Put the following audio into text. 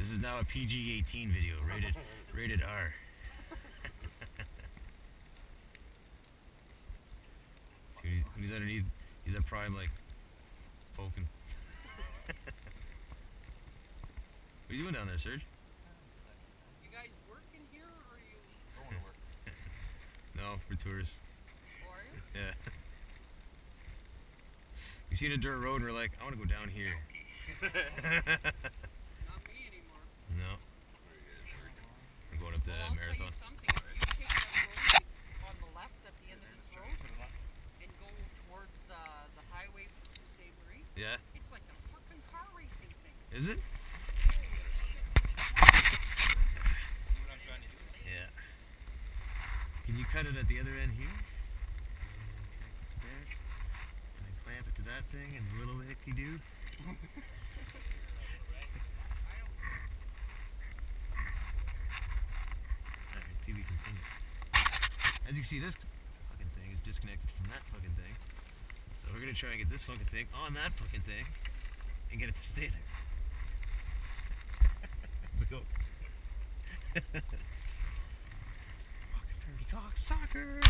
This is now a PG-18 video, rated R. So he's underneath. He's at prime, like poking. What are you doing down there, Serge? You guys working here, or are you going to work? No, for tourists. Oh, are you? Yeah. We seen a dirt road and we're like, I want to go down here. Not me anymore. No. We're going up the Well, I'll marathon. tell you something. You take that road on the left at the end of this road and go towards the highway to Sault Ste. Yeah. It's like a fucking car racing thing. Is it? Holy shit. What I'm trying to do. Yeah. Can you cut it at the other end here? There. And then clamp it to that thing and little hickey do. Alright, TV continue. As you can see, this fucking thing is disconnected from that fucking thing. So we're gonna try and get this fucking thing on that fucking thing and get it to stay there. Let's go. Fucking dirty cock soccer!